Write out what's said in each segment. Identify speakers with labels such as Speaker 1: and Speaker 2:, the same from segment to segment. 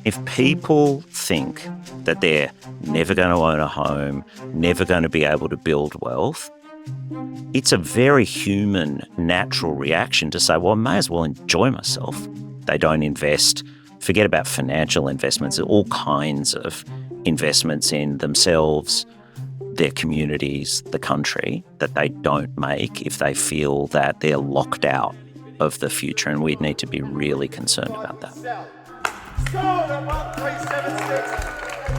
Speaker 1: If people think that they're never going to own a home, never going to be able to build wealth, it's a very human, natural reaction to say, well, I may as well enjoy myself. They don't invest. Forget about financial investments. There are all kinds of investments in themselves, their communities, the country, that they don't make if they feel that they're locked out of the future, and we need to be really concerned about that.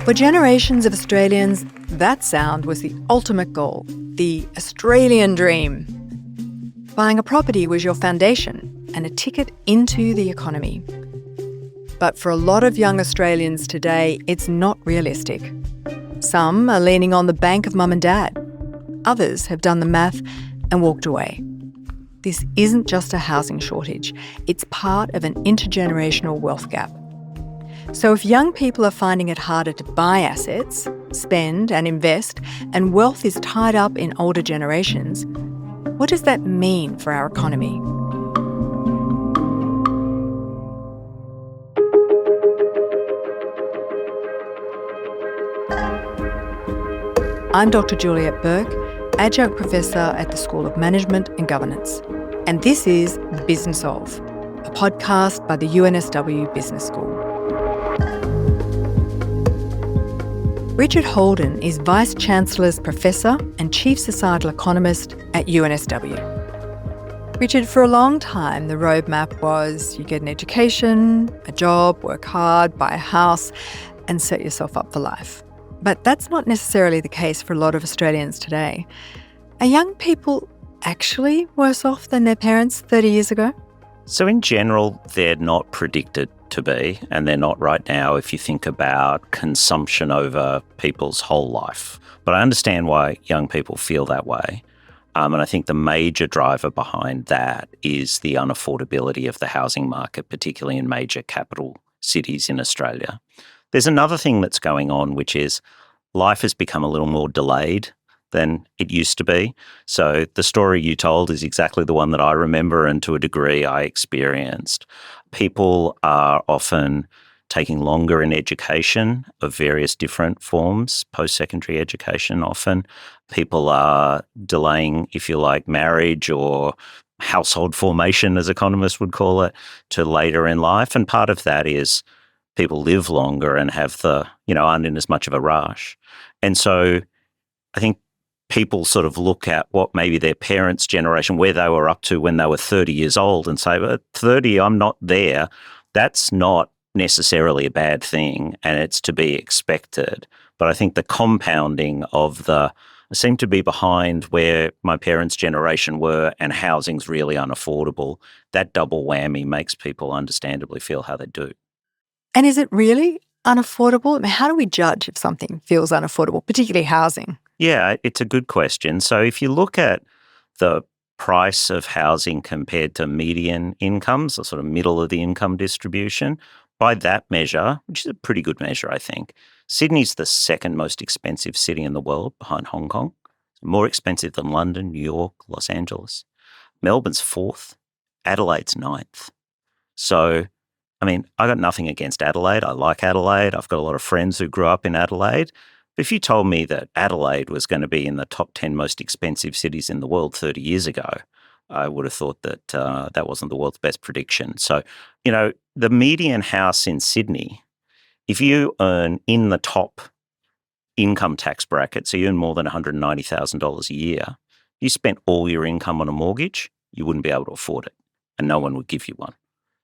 Speaker 2: For generations of Australians, that sound was the ultimate goal, the Australian dream. Buying a property was your foundation and a ticket into the economy. But for a lot of young Australians today, it's not realistic. Some are leaning on the bank of mum and dad. Others have done the math and walked away. This isn't just a housing shortage. It's part of an intergenerational wealth gap. So if young people are finding it harder to buy assets, spend and invest, and wealth is tied up in older generations, what does that mean for our economy? I'm Dr. Juliette Burke, Adjunct Professor at the School of Management and Governance. And this is Business Of, a podcast by the UNSW Business School. Richard Holden is Vice Chancellor's Professor and Chief Societal Economist at UNSW. Richard, for a long time, the roadmap was you get an education, a job, work hard, buy a house, and set yourself up for life. But that's not necessarily the case for a lot of Australians today. Are young people actually worse off than their parents 30 years ago?
Speaker 1: So in general, they're not predicted to be, and they're not right now if you think about consumption over people's whole life. But I understand why young people feel that way. And I think the major driver behind that is the unaffordability of the housing market, particularly in major capital cities in Australia. There's another thing that's going on, which is life has become a little more delayed than it used to be. So the story you told is exactly the one that I remember, and to a degree I experienced. People are often taking longer in education of various different forms, post-secondary education often. People are delaying, if you like, marriage or household formation, as economists would call it, to later in life. And part of that is people live longer and aren't in as much of a rush. And so I think people sort of look at what maybe their parents' generation, where they were up to when they were 30 years old, and say, well, at 30, I'm not there. That's not necessarily a bad thing, and it's to be expected. But I think the compounding of I seem to be behind where my parents' generation were, and housing's really unaffordable. That double whammy makes people understandably feel how they do.
Speaker 2: And is it really unaffordable? I mean, how do we judge if something feels unaffordable, particularly housing?
Speaker 1: Yeah, it's a good question. So if you look at the price of housing compared to median incomes, or sort of middle of the income distribution, by that measure, which is a pretty good measure, I think, Sydney's the second most expensive city in the world behind Hong Kong. More expensive than London, New York, Los Angeles. Melbourne's fourth, Adelaide's ninth. So I mean, I got nothing against Adelaide. I like Adelaide. I've got a lot of friends who grew up in Adelaide. But if you told me that Adelaide was going to be in the top 10 most expensive cities in the world 30 years ago, I would have thought that that wasn't the world's best prediction. So, the median house in Sydney, if you earn in the top income tax bracket, so you earn more than $190,000 a year, you spent all your income on a mortgage, you wouldn't be able to afford it, and no one would give you one.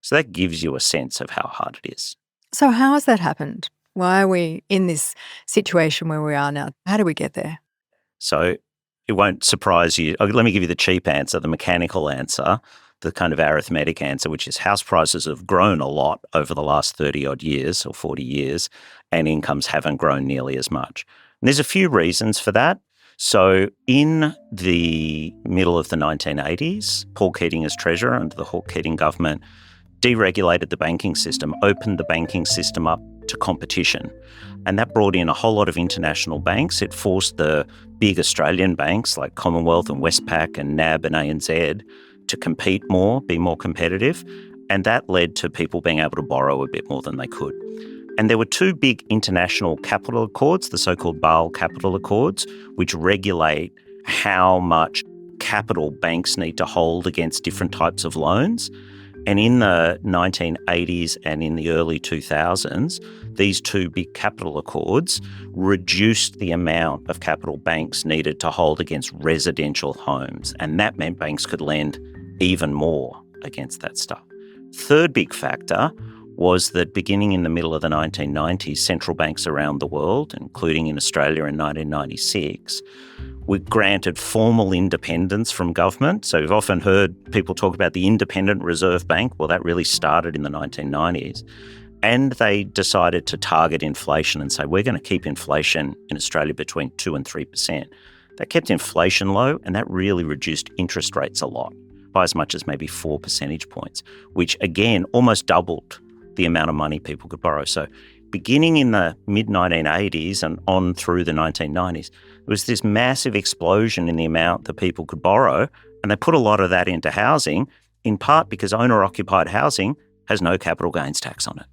Speaker 1: So that gives you a sense of how hard it is.
Speaker 2: So how has that happened? Why are we in this situation where we are now? How do we get there?
Speaker 1: So it won't surprise you. Let me give you the cheap answer, the mechanical answer, the kind of arithmetic answer, which is house prices have grown a lot over the last 30-odd years or 40 years, and incomes haven't grown nearly as much. And there's a few reasons for that. So in the middle of the 1980s, Paul Keating as Treasurer under the Hawke Keating government deregulated the banking system, opened the banking system up to competition. And that brought in a whole lot of international banks. It forced the big Australian banks like Commonwealth and Westpac and NAB and ANZ to compete more, be more competitive. And that led to people being able to borrow a bit more than they could. And there were two big international capital accords, the so-called Basel Capital Accords, which regulate how much capital banks need to hold against different types of loans. And in the 1980s and in the early 2000s, these two big capital accords reduced the amount of capital banks needed to hold against residential homes. And that meant banks could lend even more against that stuff. Third big factor was that beginning in the middle of the 1990s, central banks around the world, including in Australia in 1996, were granted formal independence from government. So you've often heard people talk about the Independent Reserve Bank. Well, that really started in the 1990s. And they decided to target inflation and say, we're going to keep inflation in Australia between 2% and 3%. That kept inflation low, and that really reduced interest rates a lot, by as much as maybe 4 percentage points, which again almost doubled the amount of money people could borrow. So beginning in the mid-1980s and on through the 1990s, there was this massive explosion in the amount that people could borrow, and they put a lot of that into housing, in part because owner-occupied housing has no capital gains tax on it.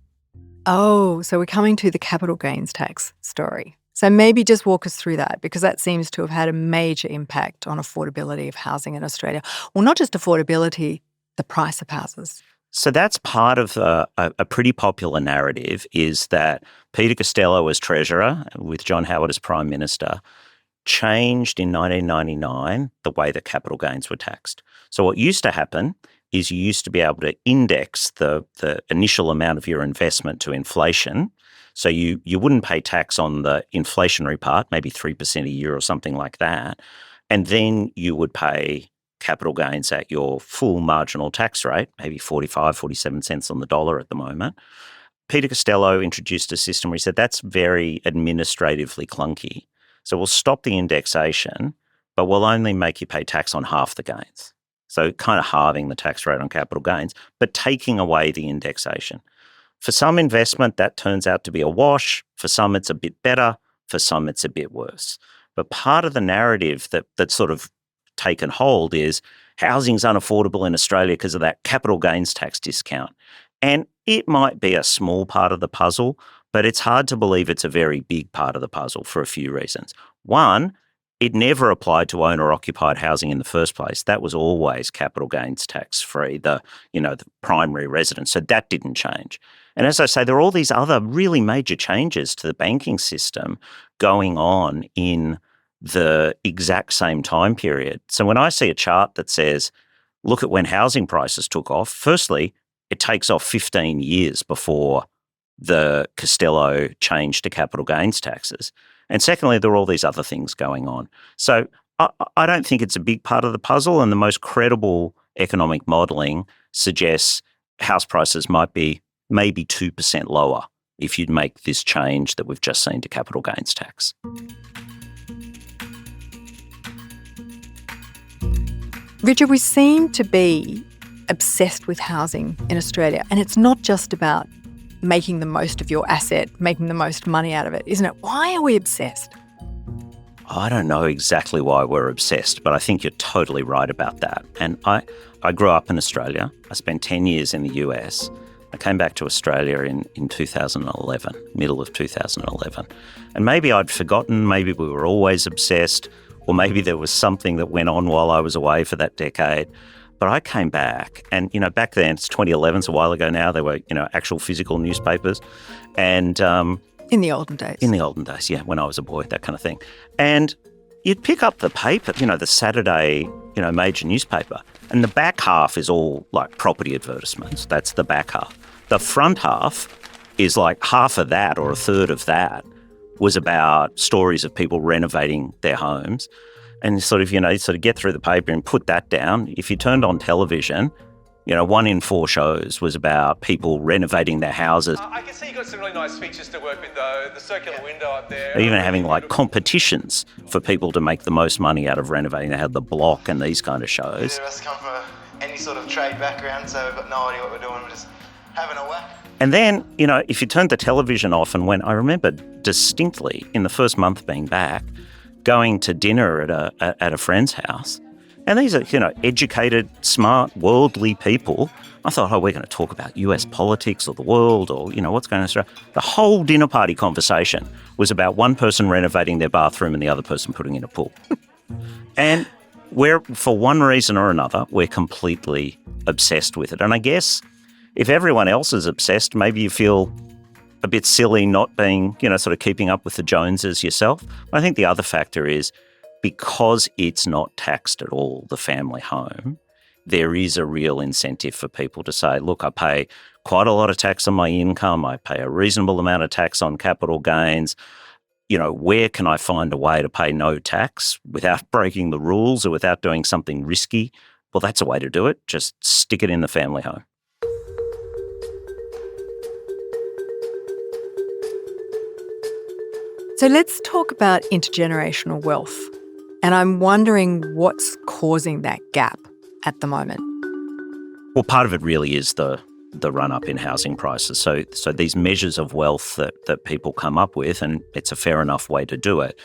Speaker 2: Oh, so we're coming to the capital gains tax story. So maybe just walk us through that, because that seems to have had a major impact on affordability of housing in Australia. Well, not just affordability, the price of houses.
Speaker 1: So that's part of a pretty popular narrative, is that Peter Costello as Treasurer, with John Howard as Prime Minister, changed in 1999 the way that capital gains were taxed. So what used to happen is you used to be able to index the initial amount of your investment to inflation. So you wouldn't pay tax on the inflationary part, maybe 3% a year or something like that. And then you would pay capital gains at your full marginal tax rate, maybe 45, 47 cents on the dollar at the moment. Peter Costello introduced a system where he said that's very administratively clunky. So we'll stop the indexation, but we'll only make you pay tax on half the gains. So kind of halving the tax rate on capital gains, but taking away the indexation. For some investment, that turns out to be a wash. For some, it's a bit better. For some, it's a bit worse. But part of the narrative that's sort of taken hold is housing's unaffordable in Australia because of that capital gains tax discount. And it might be a small part of the puzzle, but it's hard to believe it's a very big part of the puzzle for a few reasons. One, it never applied to owner-occupied housing in the first place. That was always capital gains tax-free, the primary residence. So that didn't change. And as I say, there are all these other really major changes to the banking system going on in the exact same time period. So when I see a chart that says, look at when housing prices took off, firstly, it takes off 15 years before the Costello change to capital gains taxes. And secondly, there are all these other things going on. So I don't think it's a big part of the puzzle, and the most credible economic modelling suggests house prices might be maybe 2% lower if you'd make this change that we've just seen to capital gains tax.
Speaker 2: Richard, we seem to be obsessed with housing in Australia, and it's not just about making the most of your asset, making the most money out of it, isn't it? Why are we obsessed?
Speaker 1: I don't know exactly why we're obsessed, but I think you're totally right about that. And I grew up in Australia. I spent 10 years in the US. I came back to Australia in 2011, middle of 2011. And maybe I'd forgotten, maybe we were always obsessed, or maybe there was something that went on while I was away for that decade. But I came back, and, back then, it's 2011, it's a while ago now, there were, actual physical newspapers. And
Speaker 2: in the olden days.
Speaker 1: In the olden days, yeah, when I was a boy, that kind of thing. And you'd pick up the paper, the Saturday, major newspaper, and the back half is all like property advertisements. That's the back half. The front half is like half of that or a third of that was about stories of people renovating their homes. And sort of get through the paper and put that down. If you turned on television, 1 in 4 shows was about people renovating their houses.
Speaker 3: I can see you've got some really nice features to work with, though. The circular window up there.
Speaker 1: They're even having competitions for people to make the most money out of renovating. They had The Block and these kind of shows.
Speaker 4: Neither of us come from any sort of trade background, so we've got no idea what we're doing. We're just having a whack.
Speaker 1: And then, if you turned the television off and I remember distinctly in the first month being back, going to dinner at a friend's house, And these are, educated, smart, worldly people. I thought, we're going to talk about US politics or the world or, what's going on in Australia. The whole dinner party conversation was about one person renovating their bathroom and the other person putting in a pool. And for one reason or another, we're completely obsessed with it. And I guess if everyone else is obsessed, maybe you feel a bit silly not being, sort of keeping up with the Joneses yourself. I think the other factor is because it's not taxed at all, the family home, there is a real incentive for people to say, look, I pay quite a lot of tax on my income. I pay a reasonable amount of tax on capital gains. Where can I find a way to pay no tax without breaking the rules or without doing something risky? Well, that's a way to do it. Just stick it in the family home.
Speaker 2: So let's talk about intergenerational wealth. And I'm wondering what's causing that gap at the moment.
Speaker 1: Well, part of it really is the run-up in housing prices. So these measures of wealth that people come up with, and it's a fair enough way to do it,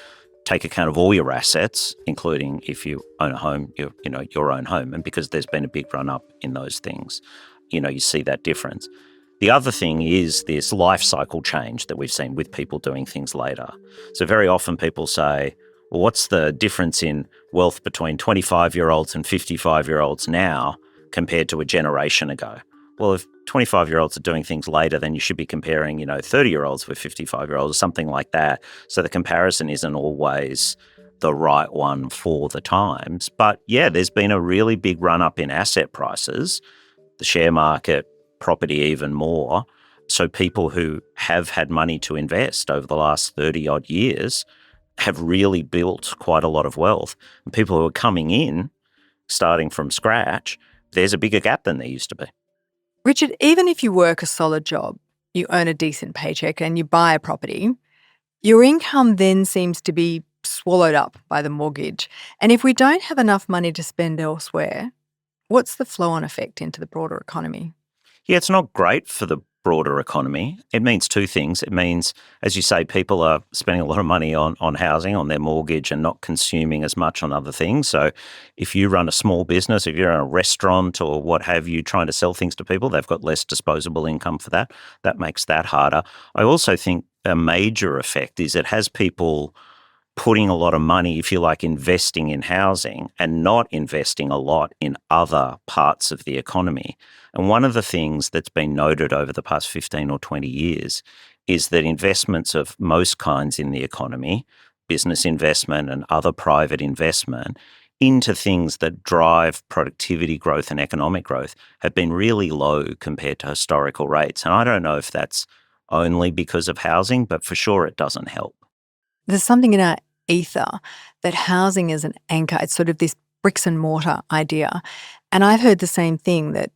Speaker 1: take account of all your assets, including if you own a home, your own home. And because there's been a big run-up in those things, you see that difference. The other thing is this life cycle change that we've seen with people doing things later. So very often people say, well, what's the difference in wealth between 25-year-olds and 55-year-olds now compared to a generation ago? Well, if 25-year-olds are doing things later, then you should be comparing, 30-year-olds with 55-year-olds or something like that. So the comparison isn't always the right one for the times. But yeah, there's been a really big run-up in asset prices, the share market, property even more. So people who have had money to invest over the last 30-odd years have really built quite a lot of wealth. And people who are coming in, starting from scratch, there's a bigger gap than there used to be.
Speaker 2: Richard, even if you work a solid job, you earn a decent paycheck and you buy a property, your income then seems to be swallowed up by the mortgage. And if we don't have enough money to spend elsewhere, what's the flow-on effect into the broader economy?
Speaker 1: Yeah, it's not great for the broader economy. It means two things. It means, as you say, people are spending a lot of money on housing, on their mortgage, and not consuming as much on other things. So if you run a small business, if you're in a restaurant or what have you, trying to sell things to people, they've got less disposable income for that. That makes that harder. I also think a major effect is it has people putting a lot of money, if you like, investing in housing and not investing a lot in other parts of the economy. And one of the things that's been noted over the past 15 or 20 years is that investments of most kinds in the economy, business investment and other private investment, into things that drive productivity growth and economic growth have been really low compared to historical rates. And I don't know if that's only because of housing, but for sure it doesn't help.
Speaker 2: There's something in our ether that housing is an anchor. It's sort of this bricks and mortar idea. And I've heard the same thing, that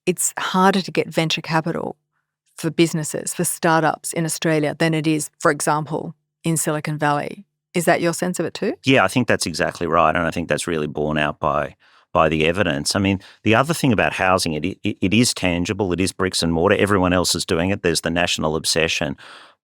Speaker 2: it's harder to get venture capital for businesses, for startups in Australia than it is, for example, in Silicon Valley. Is that your sense of it too?
Speaker 1: Yeah, I think that's exactly right. And I think that's really borne out by the evidence. I mean, the other thing about housing, it is tangible. It is bricks and mortar. Everyone else is doing it. There's the national obsession.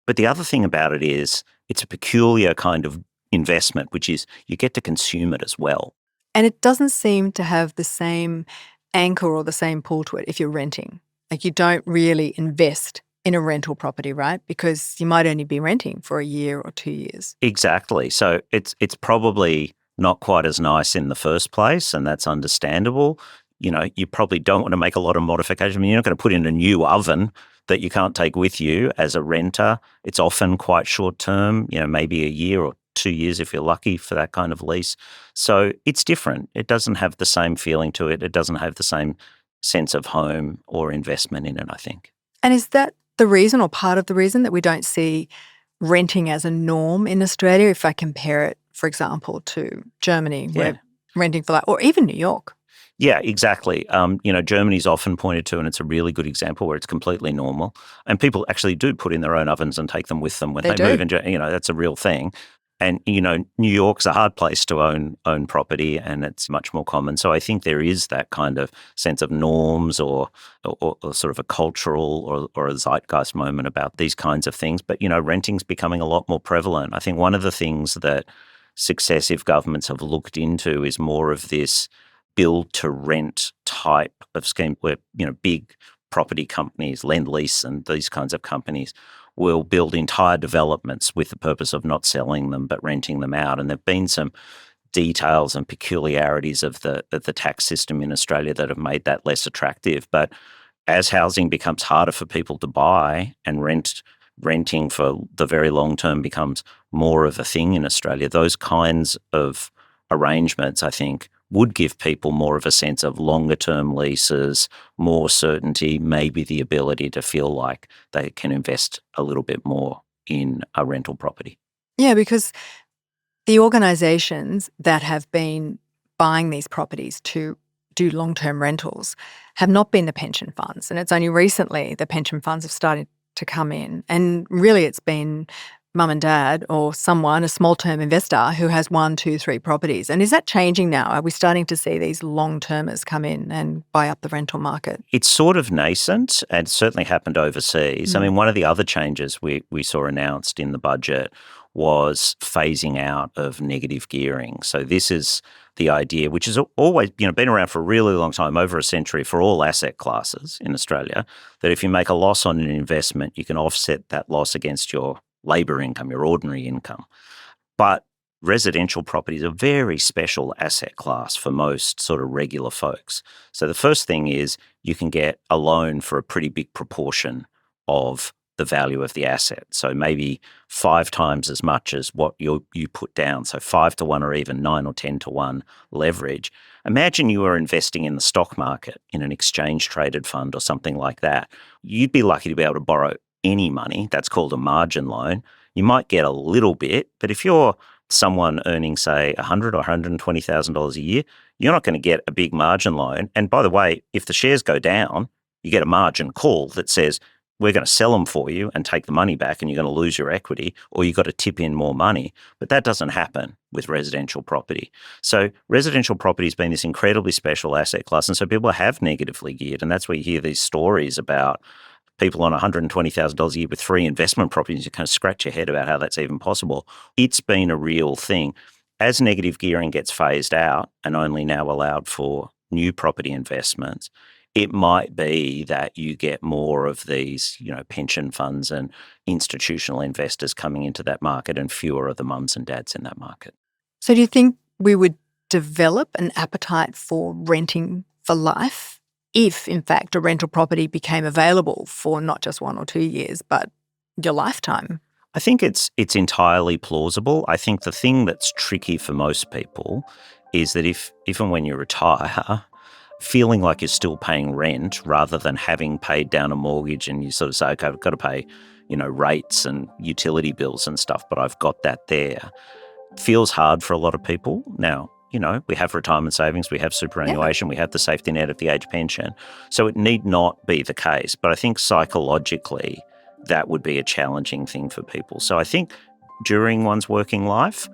Speaker 1: But the other thing about it is it's a peculiar kind of investment, which is you get to consume it as well.
Speaker 2: And it doesn't seem to have the same anchor or the same pull to it if you're renting. Like, you don't really invest in a rental property, right? Because you might only be renting for a year or 2 years.
Speaker 1: Exactly. So it's probably not quite as nice in the first place, and that's understandable. You probably don't want to make a lot of modifications. I mean, you're not going to put in a new oven that you can't take with you as a renter. It's often quite short term, maybe a year or 2 years if you're lucky for that kind of lease. So it's different. It doesn't have the same feeling to it. It doesn't have the same sense of home or investment in it, I think.
Speaker 2: And is that the reason, or part of the reason, that we don't see renting as a norm in Australia if I compare it, for example, to Germany, where renting for that, or even New York?
Speaker 1: Yeah, exactly. Germany's often pointed to, and it's a really good example where it's completely normal. And people actually do put in their own ovens and take them with them when they move. And, that's a real thing. And, New York's a hard place to own property, and it's much more common. So I think there is that kind of sense of norms or sort of a cultural or a zeitgeist moment about these kinds of things. But, renting's becoming a lot more prevalent. I think one of the things that successive governments have looked into is more of this build-to-rent type of scheme where, big property companies, Lend-Lease and these kinds of companies will build entire developments with the purpose of not selling them but renting them out. And there have been some details and peculiarities of the tax system in Australia that have made that less attractive. But as housing becomes harder for people to buy and renting for the very long term becomes more of a thing in Australia, those kinds of arrangements, I think, would give people more of a sense of longer term leases, more certainty, maybe the ability to feel like they can invest a little bit more in a rental property.
Speaker 2: Yeah, because the organisations that have been buying these properties to do long-term rentals have not been the pension funds. And it's only recently the pension funds have started to come in. And really it's been mum and dad or someone, a small-term investor who has 1, 2, 3 properties. And is that changing now? Are we starting to see these long-termers come in and buy up the rental market?
Speaker 1: It's sort of nascent and certainly happened overseas. I mean, one of the other changes we saw announced in the budget was phasing out of negative gearing. So this is the idea, which has always been around for a really long time, over a century, for all asset classes in Australia, that if you make a loss on an investment, you can offset that loss against your labour income, your ordinary income. But residential property is a very special asset class for most sort of regular folks. So the first thing is you can get a loan for a pretty big proportion of the value of the asset. So maybe 5 times as much as what you put down. So 5 to 1 or even 9 or 10 to 1 leverage. Imagine you were investing in the stock market in an exchange traded fund or something like that. You'd be lucky to be able to borrow any money. That's called a margin loan. You might get a little bit, but if you're someone earning, say, $100,000 or $120,000 a year, you're not going to get a big margin loan. And by the way, if the shares go down, you get a margin call that says, we're going to sell them for you and take the money back and you're going to lose your equity, or you've got to tip in more money. But that doesn't happen with residential property. So residential property has been this incredibly special asset class. And so people have negatively geared. And that's where you hear these stories about people on $120,000 a year with 3 investment properties. You kind of scratch your head about how that's even possible. It's been a real thing. As negative gearing gets phased out and only now allowed for new property investments, it might be that you get more of these, pension funds and institutional investors coming into that market and fewer of the mums and dads in that market.
Speaker 2: So do you think we would develop an appetite for renting for life if, in fact, a rental property became available for not just 1 or 2 years, but your lifetime?
Speaker 1: I think it's entirely plausible. I think the thing that's tricky for most people is that if and when you retire, feeling like you're still paying rent rather than having paid down a mortgage and you sort of say, okay, I've got to pay, rates and utility bills and stuff, but I've got that there, feels hard for a lot of people. Now, we have retirement savings, we have superannuation, we have the safety net of the age pension. So it need not be the case. But I think psychologically that would be a challenging thing for people. So I think during one's working life,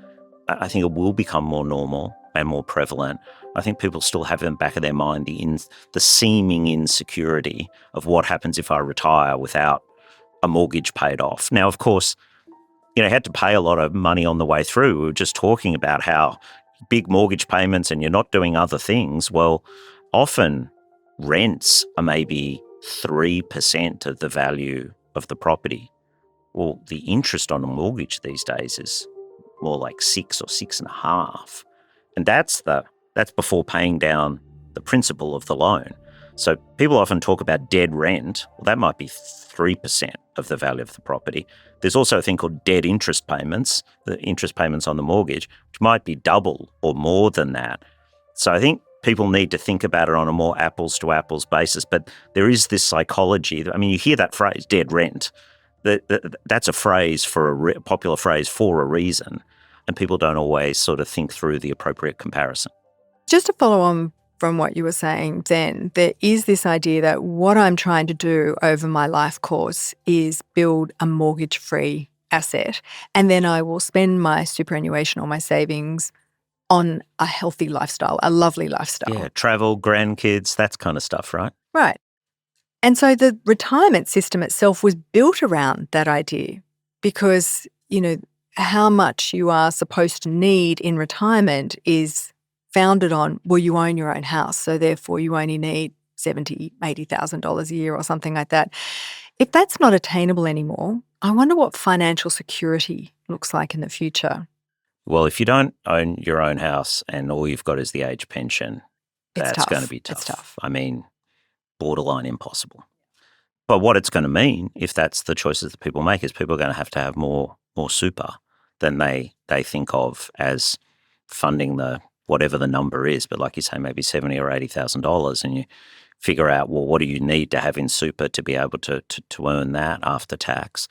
Speaker 1: I think it will become more normal and more prevalent. I think people still have in the back of their mind the seeming insecurity of what happens if I retire without a mortgage paid off. Now, of course, you had to pay a lot of money on the way through. We were just talking about how big mortgage payments and you're not doing other things. Well, often rents are maybe 3% of the value of the property. Well, the interest on a mortgage these days is more like 6 or 6.5%. And that's before paying down the principal of the loan. So people often talk about dead rent. Well, that might be 3% of the value of the property. There's also a thing called dead interest payments, the interest payments on the mortgage, which might be double or more than that. So I think people need to think about it on a more apples to apples basis. But there is this psychology. I mean, you hear that phrase, dead rent. That's a phrase a popular phrase for a reason. And people don't always sort of think through the appropriate comparison.
Speaker 2: Just to follow on from what you were saying then, there is this idea that what I'm trying to do over my life course is build a mortgage-free asset, and then I will spend my superannuation or my savings on a healthy lifestyle, a lovely lifestyle.
Speaker 1: Yeah, travel, grandkids, that kind of stuff, right?
Speaker 2: Right. And so the retirement system itself was built around that idea because, how much you are supposed to need in retirement is founded on, well, you own your own house, so therefore you only need $70,000, $80,000 a year or something like that. If that's not attainable anymore, I wonder what financial security looks like in the future.
Speaker 1: Well, if you don't own your own house and all you've got is the age pension,
Speaker 2: It's
Speaker 1: that's
Speaker 2: tough.
Speaker 1: going to be tough.
Speaker 2: It's tough.
Speaker 1: I mean, borderline impossible. But what it's going to mean, if that's the choices that people make, is people are going to have more super than they think of as funding the whatever the number is. But like you say, maybe $70,000 or $80,000, and you figure out, well, what do you need to have in super to be able to earn that after tax?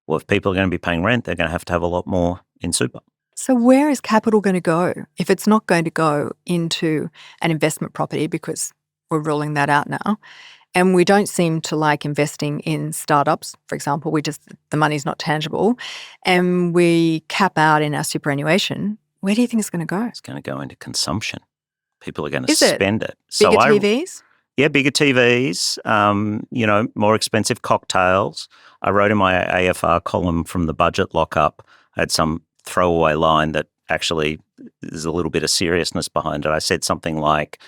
Speaker 1: Well, if people are going to be paying rent, they're going to have a lot more in super.
Speaker 2: So where is capital going to go if it's not going to go into an investment property, because we're ruling that out now? And we don't seem to like investing in startups, for example. The money's not tangible. And we cap out in our superannuation. Where do you think it's going to go?
Speaker 1: It's going to go into consumption. People are going to
Speaker 2: Is it?
Speaker 1: spend it.
Speaker 2: Bigger TVs?
Speaker 1: Yeah, bigger TVs, more expensive cocktails. I wrote in my AFR column from the budget lockup, I had some throwaway line that actually there's a little bit of seriousness behind it. I said something like,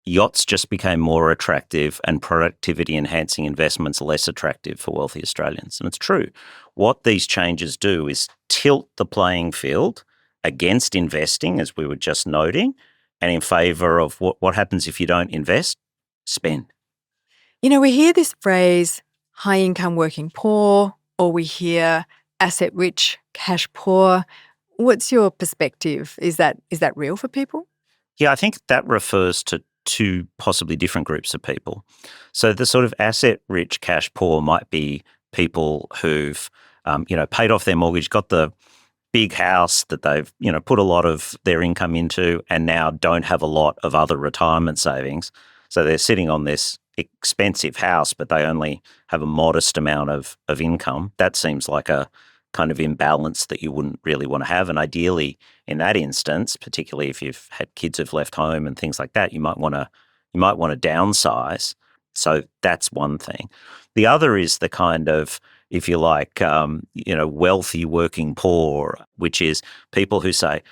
Speaker 1: yachts just became more attractive and productivity-enhancing investments less attractive for wealthy Australians. And it's true. What these changes do is tilt the playing field against investing, as we were just noting, and in favour of what happens if you don't invest? Spend.
Speaker 2: We hear this phrase, high-income working poor, or we hear asset-rich, cash poor. What's your perspective? Is that real for people?
Speaker 1: Yeah, I think that refers to two possibly different groups of people. So the sort of asset-rich, cash poor might be people who've, paid off their mortgage, got the big house that they've, put a lot of their income into, and now don't have a lot of other retirement savings. So they're sitting on this expensive house, but they only have a modest amount of income. That seems like a kind of imbalance that you wouldn't really want to have. And ideally, in that instance, particularly if you've had kids who've left home and things like that, you might want to downsize. So that's one thing. The other is the kind of, if you like, wealthy working poor, which is people who say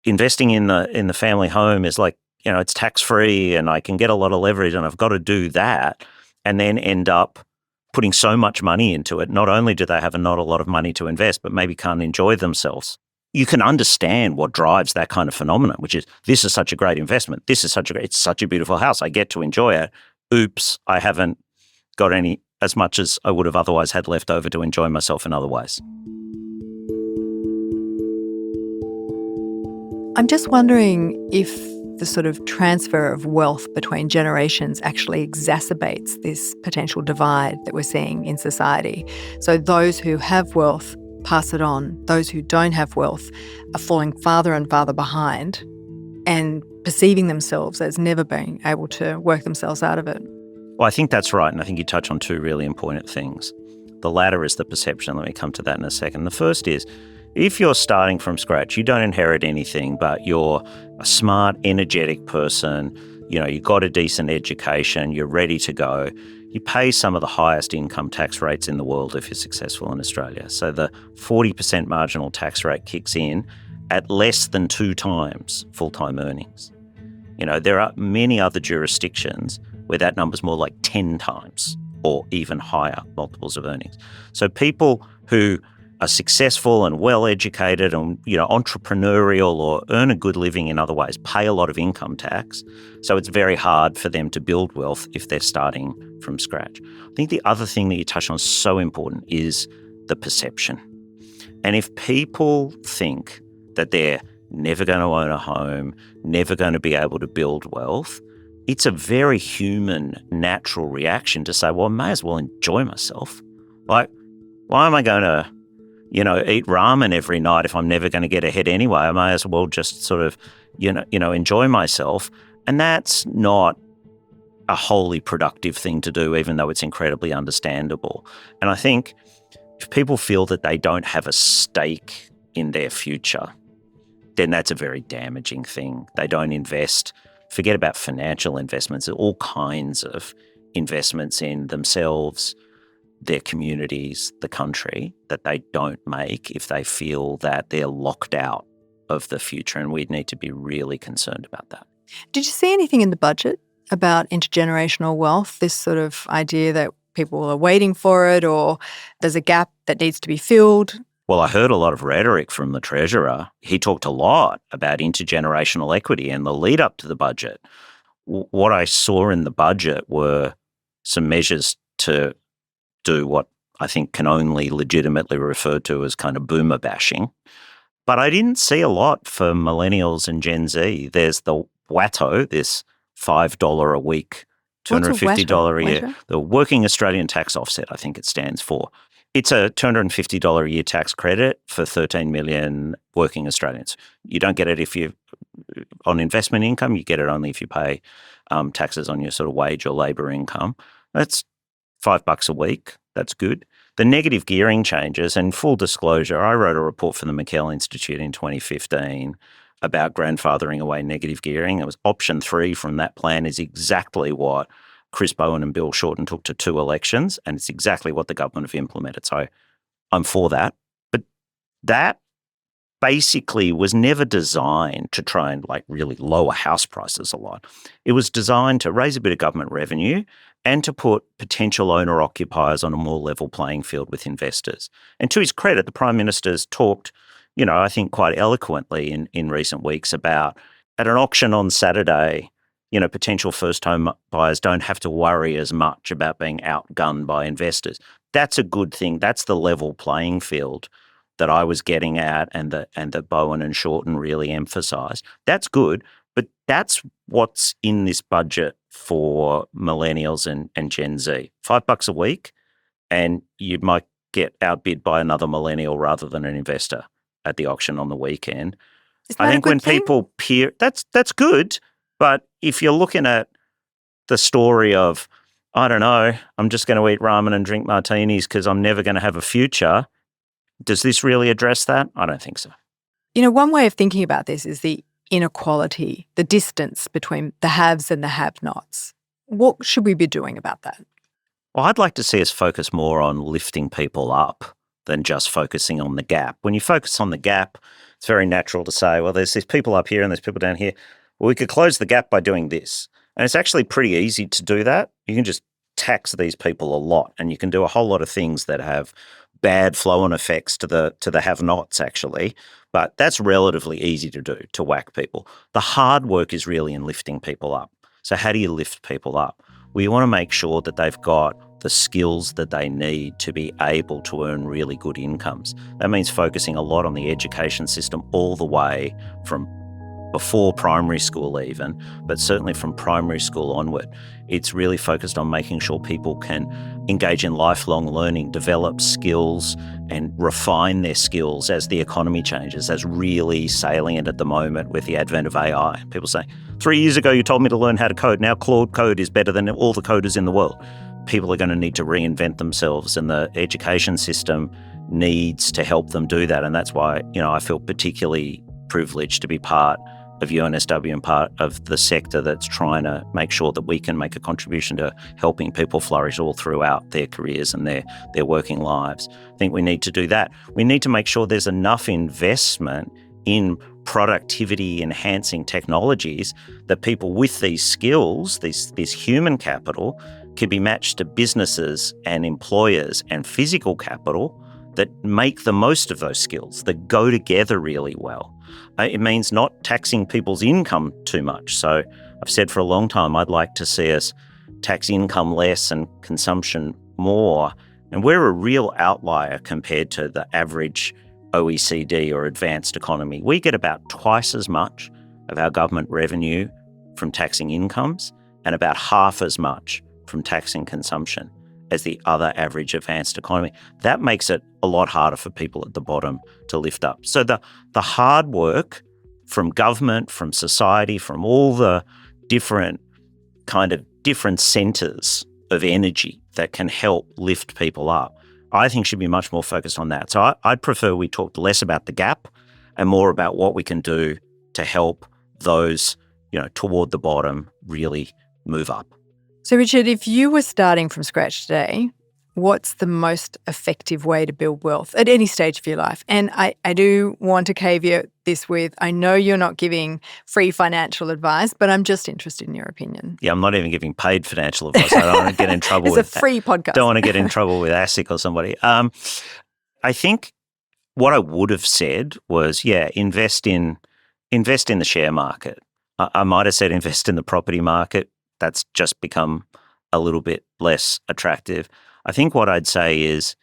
Speaker 1: investing in the family home is like, it's tax-free and I can get a lot of leverage and I've got to do that, and then end up putting so much money into it. Not only do they have not a lot of money to invest, but maybe can't enjoy themselves. You can understand what drives that kind of phenomenon, which is, this is such a great investment. It's such a beautiful house. I get to enjoy it. Oops, I haven't got as much as I would have otherwise had left over to enjoy myself in other ways.
Speaker 2: I'm just wondering if the sort of transfer of wealth between generations actually exacerbates this potential divide that we're seeing in society. So those who have wealth pass it on. Those who don't have wealth are falling farther and farther behind and perceiving themselves as never being able to work themselves out of it.
Speaker 1: Well, I think that's right. And I think you touch on two really important things. The latter is the perception. Let me come to that in a second. The first is, if you're starting from scratch, you don't inherit anything, but you're a smart, energetic person, you've got a decent education, you're ready to go, you pay some of the highest income tax rates in the world if you're successful in Australia. So the 40% marginal tax rate kicks in at less than 2 times full-time earnings. There are many other jurisdictions where that number's more like 10 times or even higher multiples of earnings. So people who are successful and well-educated and, entrepreneurial or earn a good living in other ways, pay a lot of income tax. So it's very hard for them to build wealth if they're starting from scratch. I think the other thing that you touched on is so important is the perception. And if people think that they're never going to own a home, never going to be able to build wealth, it's a very human, natural reaction to say, well, I may as well enjoy myself. Like, why am I going to eat ramen every night if I'm never going to get ahead anyway? I may as well just sort of, enjoy myself. And that's not a wholly productive thing to do, even though it's incredibly understandable. And I think if people feel that they don't have a stake in their future, then that's a very damaging thing. They don't invest. Forget about financial investments. All kinds of investments in themselves, their communities, the country, that they don't make if they feel that they're locked out of the future. And we'd need to be really concerned about that.
Speaker 2: Did you see anything in the budget about intergenerational wealth, this sort of idea that people are waiting for it or there's a gap that needs to be filled?
Speaker 1: Well, I heard a lot of rhetoric from the Treasurer. He talked a lot about intergenerational equity and the lead up to the budget. What I saw in the budget were some measures to do what I think can only legitimately refer to as kind of boomer bashing. But I didn't see a lot for millennials and Gen Z. There's the WATO, this $5 a week, $250 a year, the Working Australian Tax Offset, I think it stands for. It's a $250 a year tax credit for 13 million working Australians. You don't get it if you on investment income. You get it only if you pay taxes on your sort of wage or labour income. That's $5 a week. That's good. The negative gearing changes, and full disclosure, I wrote a report for the McKell Institute in 2015 about grandfathering away negative gearing. It was option 3 from that plan is exactly what Chris Bowen and Bill Shorten took to 2 elections, and it's exactly what the government have implemented. So I'm for that. But that basically was never designed to try and really lower house prices a lot. It was designed to raise a bit of government revenue and to put potential owner-occupiers on a more level playing field with investors. And to his credit, the Prime Minister's talked, I think quite eloquently in recent weeks about at an auction on Saturday, potential first home buyers don't have to worry as much about being outgunned by investors. That's a good thing. That's the level playing field that I was getting at and that Bowen and Shorten really emphasised. That's good, but that's what's in this budget for millennials and Gen Z. $5 a week, and you might get outbid by another millennial rather than an investor at the auction on the weekend. I think when people peer, that's good. But if you're looking at the story of, I don't know, I'm just going to eat ramen and drink martinis because I'm never going to have a future, does this really address that? I don't think so.
Speaker 2: One way of thinking about this is the inequality, the distance between the haves and the have-nots. What should we be doing about that?
Speaker 1: Well, I'd like to see us focus more on lifting people up than just focusing on the gap. When you focus on the gap, it's very natural to say, well, there's these people up here and there's people down here. Well, we could close the gap by doing this. And it's actually pretty easy to do that. You can just tax these people a lot, and you can do a whole lot of things that have bad flow-on effects to the have-nots, actually. But that's relatively easy to do, to whack people. The hard work is really in lifting people up. So how do you lift people up? Well, you want to make sure that they've got the skills that they need to be able to earn really good incomes. That means focusing a lot on the education system all the way from before primary school even, but certainly from primary school onward. It's really focused on making sure people can engage in lifelong learning, develop skills and refine their skills as the economy changes. That's really salient at the moment with the advent of AI. People say, 3 years ago you told me to learn how to code. Now Claude Code is better than all the coders in the world. People are going to need to reinvent themselves, and the education system needs to help them do that. And that's why, I feel particularly privileged to be part of UNSW and part of the sector that's trying to make sure that we can make a contribution to helping people flourish all throughout their careers and their working lives. I think we need to do that. We need to make sure there's enough investment in productivity enhancing technologies that people with these skills, this human capital, can be matched to businesses and employers and physical capital that make the most of those skills, that go together really well. It means not taxing people's income too much. So I've said for a long time, I'd like to see us tax income less and consumption more. And we're a real outlier compared to the average OECD or advanced economy. We get about twice as much of our government revenue from taxing incomes and about half as much from taxing consumption as the other average advanced economy. That makes it a lot harder for people at the bottom to lift up. So the hard work from government, from society, from all the different centres of energy that can help lift people up, I think should be much more focused on that. So I'd prefer we talked less about the gap and more about what we can do to help those, toward the bottom really move up.
Speaker 2: So, Richard, if you were starting from scratch today, what's the most effective way to build wealth at any stage of your life? And I do want to caveat this with, I know you're not giving free financial advice, but I'm just interested in your opinion.
Speaker 1: Yeah, I'm not even giving paid financial advice. I don't want to get in trouble with
Speaker 2: It's a free podcast.
Speaker 1: Don't want to get in trouble with ASIC or somebody. I think what I would have said was, invest in the share market. I might have said invest in the property market. That's just become a little bit less attractive. I think what I'd say is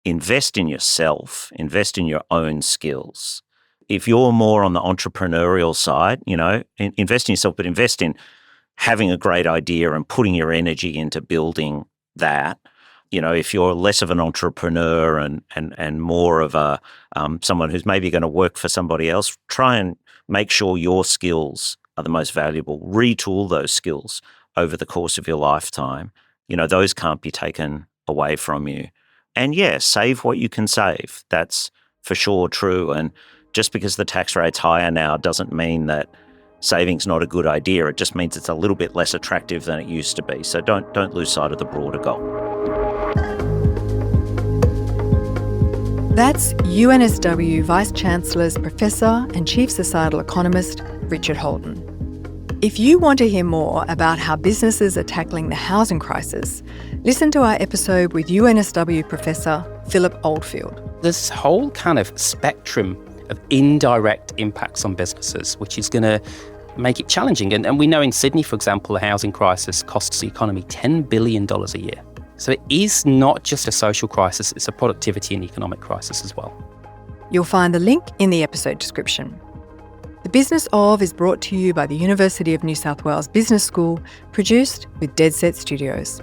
Speaker 1: invest in yourself, invest in your own skills. If you're more on the entrepreneurial side, invest in yourself, but invest in having a great idea and putting your energy into building that. If you're less of an entrepreneur and more of a someone who's maybe going to work for somebody else, try and make sure your skills are the most valuable. Retool those skills over the course of your lifetime. Those can't be taken away from you. And save what you can save. That's for sure true. And just because the tax rate's higher now doesn't mean that saving's not a good idea. It just means it's a little bit less attractive than it used to be. So don't lose sight of the broader goal.
Speaker 2: That's UNSW Vice-Chancellor's Professor and Chief Societal Economist, Richard Holden. If you want to hear more about how businesses are tackling the housing crisis, listen to our episode with UNSW Professor Philip Oldfield.
Speaker 5: This whole kind of spectrum of indirect impacts on businesses, which is going to make it challenging. And we know in Sydney, for example, the housing crisis costs the economy $10 billion a year. So it is not just a social crisis, it's a productivity and economic crisis as well.
Speaker 2: You'll find the link in the episode description. The Business Of is brought to you by the University of New South Wales Business School, produced with Dead Set Studios.